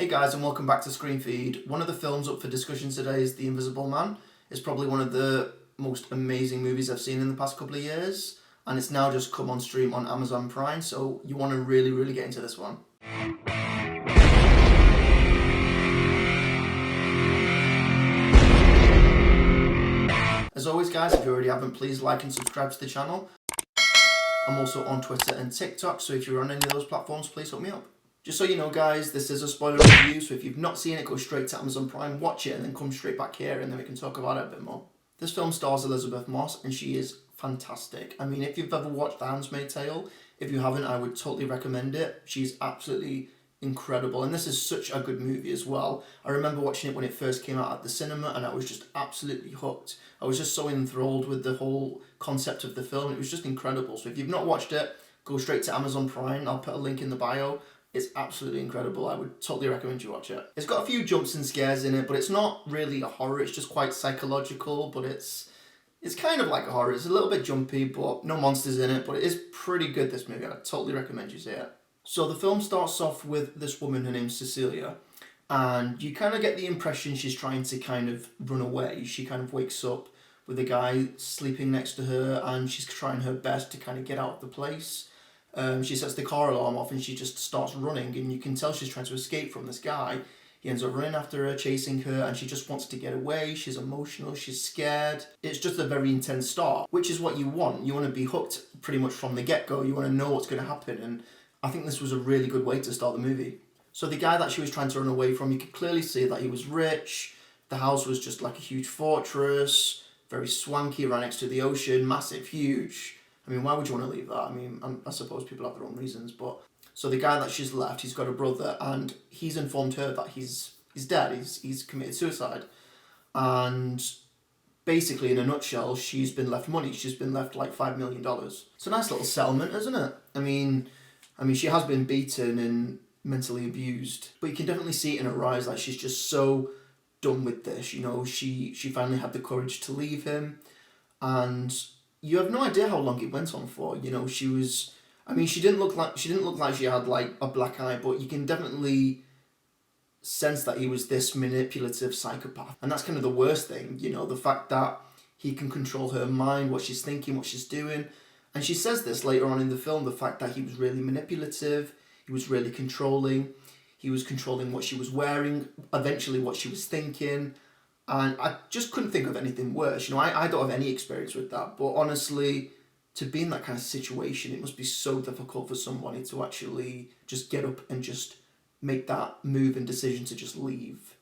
Hey guys, and welcome back to ScreenFEED. One of the films up for discussion today is The Invisible Man. It's probably one of the most amazing movies I've seen in the past couple of years, and it's now just come on stream on Amazon Prime, so you want to really get into this one. As always guys, if you already haven't, please like and subscribe to the channel. I'm also on Twitter and TikTok, so if you're on any of those platforms, please hook me up. Just so you know guys, this is a spoiler review, so if you've not seen it, go straight to Amazon Prime, watch it, and then come straight back here, and then we can talk about it a bit more. This film stars Elisabeth Moss, and she is fantastic. I mean, if you've ever watched The Handmaid's Tale, if you haven't, I would totally recommend it. She's absolutely incredible, and this is such a good movie as well. I remember watching it when it first came out at the cinema, and I was just absolutely hooked. I was just so enthralled with the whole concept of the film. It was just incredible. So if you've not watched it, go straight to Amazon Prime. I'll put a link in the bio. It's absolutely incredible. I would totally recommend you watch it. It's got a few jumps and scares in it, but it's not really a horror. It's just quite psychological, but it's kind of like a horror. It's a little bit jumpy, but no monsters in it, but it is pretty good, this movie. I totally recommend you see it. So the film starts off with this woman, her name's Cecilia, and you kind of get the impression she's trying to kind of run away. She kind of wakes up with a guy sleeping next to her, and she's trying her best to kind of get out of the place. She sets the car alarm off and she just starts running, and you can tell she's trying to escape from this guy. He ends up running after her, chasing her, and she just wants to get away. She's emotional, she's scared. It's just a very intense start, which is what you want. You want to be hooked pretty much from the get-go. You want to know what's going to happen, and I think this was a really good way to start the movie. So the guy that she was trying to run away from, you could clearly see that he was rich. The house was just like a huge fortress, very swanky, right next to the ocean, massive, huge. I mean, why would you want to leave that? I mean, I suppose people have their own reasons, but... So the guy that she's left, he's got a brother, and he's informed her that he's dead, he's committed suicide. And basically, in a nutshell, she's been left money. She's been left like $5 million. It's a nice little settlement, isn't it? I mean, she has been beaten and mentally abused, but you can definitely see it in her eyes that she's just so done with this. You know, she finally had the courage to leave him, and you have no idea how long it went on for. You know, she didn't look like she had like a black eye, but you can definitely sense that he was this manipulative psychopath. And that's kind of the worst thing, you know, the fact that he can control her mind, what she's thinking, what she's doing. And she says this later on in the film, the fact that he was really manipulative, he was really controlling, he was controlling what she was wearing, eventually what she was thinking. And I just couldn't think of anything worse. You know, I don't have any experience with that. But honestly, to be in that kind of situation, it must be so difficult for somebody to actually just get up and just make that move and decision to just leave.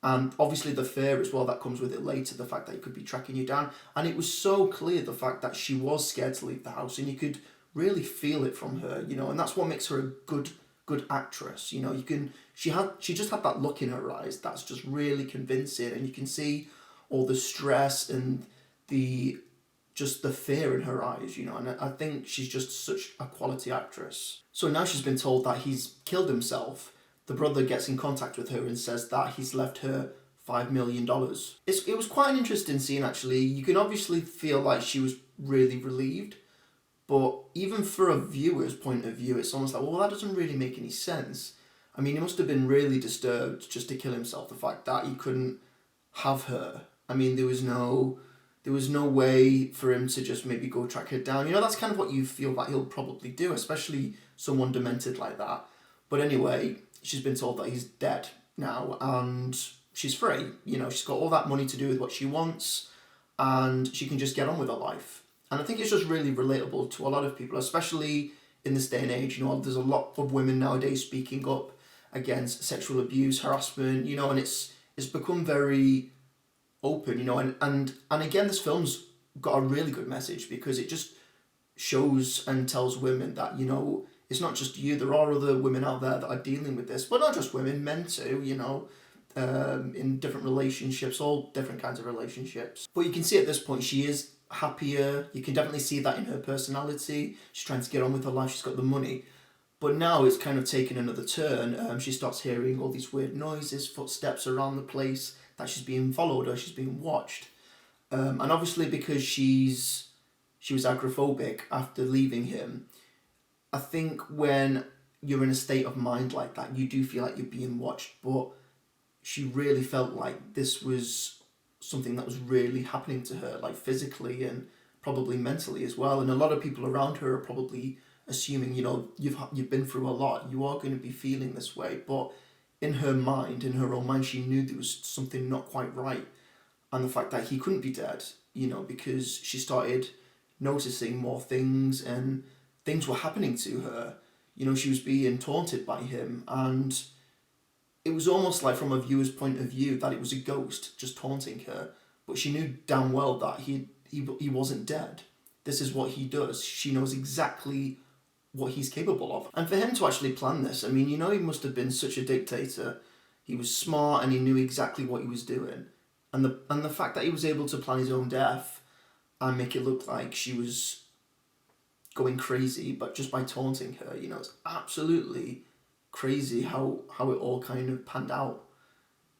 And obviously the fear as well that comes with it later, the fact that he could be tracking you down. And it was so clear, the fact that she was scared to leave the house, and you could really feel it from her, you know, and that's what makes her a good actress. You know, she just had that look in her eyes that's just really convincing, and you can see all the stress and the fear in her eyes, you know, and I think she's just such a quality actress. So now she's been told that he's killed himself. The brother gets in contact with her and says that he's left her $5 million. It was quite an interesting scene, actually. You can obviously feel like she was really relieved, but even for a viewer's point of view, it's almost like, well, that doesn't really make any sense. I mean, he must have been really disturbed just to kill himself, the fact that he couldn't have her. I mean, there was no way for him to just maybe go track her down. You know, that's kind of what you feel that he'll probably do, especially someone demented like that. But anyway, she's been told that he's dead now, and she's free. You know, she's got all that money to do with what she wants, and she can just get on with her life. And I think it's just really relatable to a lot of people, especially in this day and age. You know, there's a lot of women nowadays speaking up against sexual abuse, harassment, you know, and it's become very open, you know, and again, this film's got a really good message, because it just shows and tells women that, you know, it's not just you, there are other women out there that are dealing with this, but not just women, men too, you know, in different relationships, all different kinds of relationships. But you can see at this point she is happier. You can definitely see that in her personality. She's trying to get on with her life, she's got the money. But now it's kind of taken another turn. She starts hearing all these weird noises, footsteps around the place, that she's being followed or she's being watched. And obviously because she was agoraphobic after leaving him, I think when you're in a state of mind like that, you do feel like you're being watched. But she really felt like this was something that was really happening to her, like physically and probably mentally as well. And a lot of people around her are probably assuming, you know, you've been through a lot, you are going to be feeling this way. But in her mind, in her own mind, she knew there was something not quite right. And the fact that he couldn't be dead, you know, because she started noticing more things and things were happening to her. You know, she was being taunted by him, and it was almost like from a viewer's point of view that it was a ghost just taunting her. But she knew damn well that he wasn't dead. This is what he does. She knows exactly what he's capable of. And for him to actually plan this, I mean, you know, he must have been such a dictator. He was smart and he knew exactly what he was doing. And the fact that he was able to plan his own death and make it look like she was going crazy, but just by taunting her, you know, it's absolutely crazy how it all kind of panned out.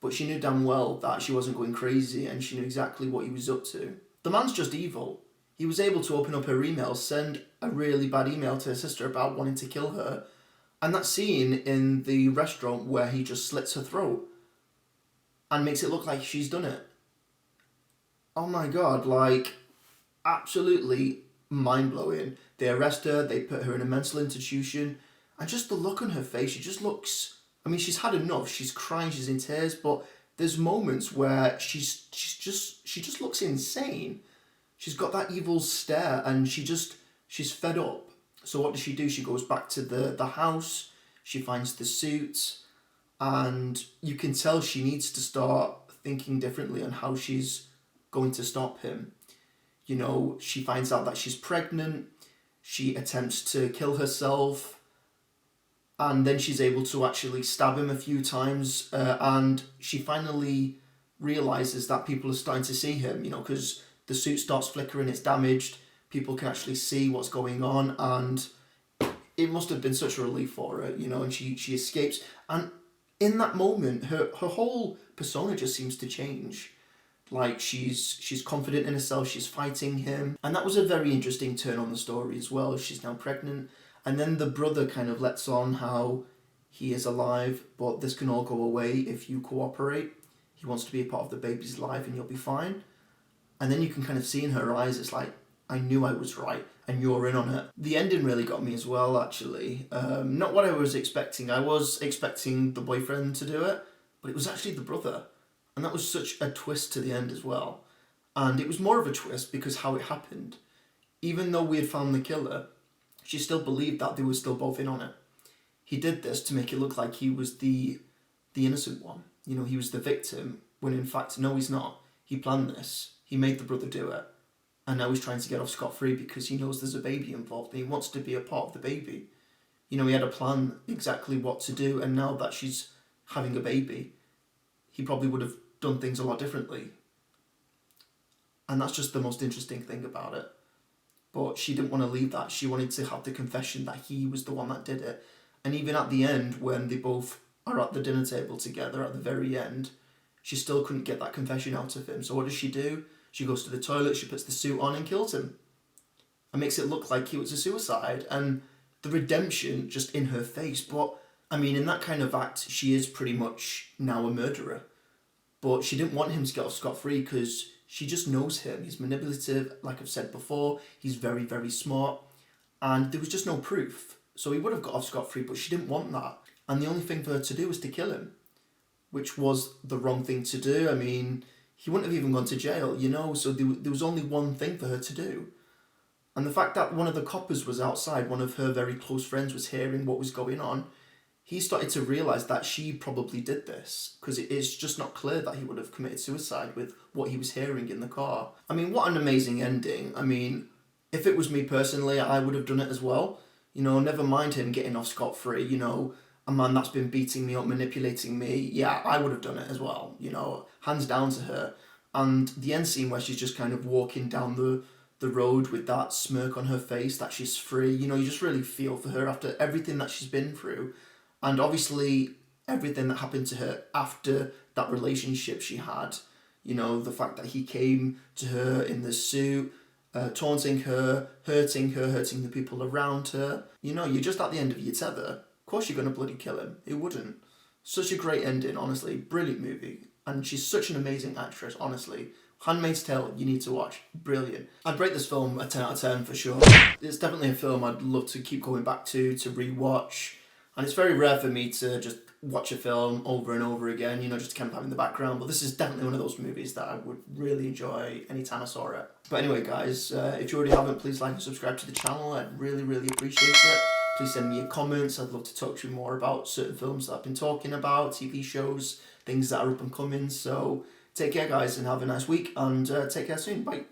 But she knew damn well that she wasn't going crazy, and she knew exactly what he was up to. The man's just evil. He was able to open up her emails, send a really bad email to her sister about wanting to kill her, and that scene in the restaurant where he just slits her throat and makes it look like she's done it. Oh my god, like, absolutely mind-blowing. They arrest her, they put her in a mental institution, and just the look on her face, she just looks... I mean, she's had enough, she's crying, she's in tears, but there's moments where she just looks insane. She's got that evil stare, and she's fed up. So what does she do? She goes back to the house, she finds the suit, and you can tell she needs to start thinking differently on how she's going to stop him. You know, she finds out that she's pregnant, she attempts to kill herself, and then she's able to actually stab him a few times, and she finally realises that people are starting to see him, you know, because the suit starts flickering, it's damaged, people can actually see what's going on, and it must have been such a relief for her, you know, and she escapes. And in that moment, her whole persona just seems to change. Like, she's confident in herself, she's fighting him. And that was a very interesting turn on the story as well. She's now pregnant. And then the brother kind of lets on how he is alive, but this can all go away if you cooperate. He wants to be a part of the baby's life and you'll be fine. And then you can kind of see in her eyes, it's like, I knew I was right and you're in on it. The ending really got me as well, actually. Not what I was expecting. I was expecting the boyfriend to do it, but it was actually the brother. And that was such a twist to the end as well. And it was more of a twist because how it happened. Even though we had found the killer, she still believed that they were still both in on it. He did this to make it look like he was the innocent one. You know, he was the victim, when in fact, no, he's not. He planned this. He made the brother do it. And now he's trying to get off scot-free because he knows there's a baby involved and he wants to be a part of the baby. You know, he had a plan exactly what to do, and now that she's having a baby, he probably would have done things a lot differently. And that's just the most interesting thing about it. But she didn't want to leave that. She wanted to have the confession that he was the one that did it. And even at the end, when they both are at the dinner table together at the very end, she still couldn't get that confession out of him. So what does she do? She goes to the toilet, she puts the suit on and kills him. And makes it look like it was a suicide. And the redemption just in her face. But, I mean, in that kind of act, she is pretty much now a murderer. But she didn't want him to get off scot-free because she just knows him. He's manipulative, like I've said before. He's very, very smart. And there was just no proof. So he would have got off scot-free, but she didn't want that. And the only thing for her to do was to kill him, which was the wrong thing to do. I mean, he wouldn't have even gone to jail, you know, so there was only one thing for her to do. And the fact that one of the coppers was outside, one of her very close friends was hearing what was going on, he started to realise that she probably did this, because it is just not clear that he would have committed suicide with what he was hearing in the car. I mean, what an amazing ending. I mean, if it was me personally, I would have done it as well. You know, never mind him getting off scot-free, you know, a man that's been beating me up, manipulating me, yeah, I would have done it as well, you know, hands down to her. And the end scene where she's just kind of walking down the road with that smirk on her face, that she's free, you know, you just really feel for her after everything that she's been through. And obviously everything that happened to her after that relationship she had, you know, the fact that he came to her in the suit, taunting her, hurting the people around her, you know, you're just at the end of your tether, course you're going to bloody kill him. Who wouldn't? Such a great ending, honestly. Brilliant movie. And she's such an amazing actress, honestly. Handmaid's Tale, you need to watch. Brilliant. I'd rate this film a 10 out of 10 for sure. It's definitely a film I'd love to keep going back to rewatch. And it's very rare for me to just watch a film over and over again, just to kind of have in the background. But this is definitely one of those movies that I would really enjoy anytime I saw it. But anyway, guys, if you already haven't, please like and subscribe to the channel. I'd really, really appreciate it. Please send me your comments. I'd love to talk to you more about certain films that I've been talking about, TV shows, things that are up and coming. So take care, guys, and have a nice week, and take care soon. Bye.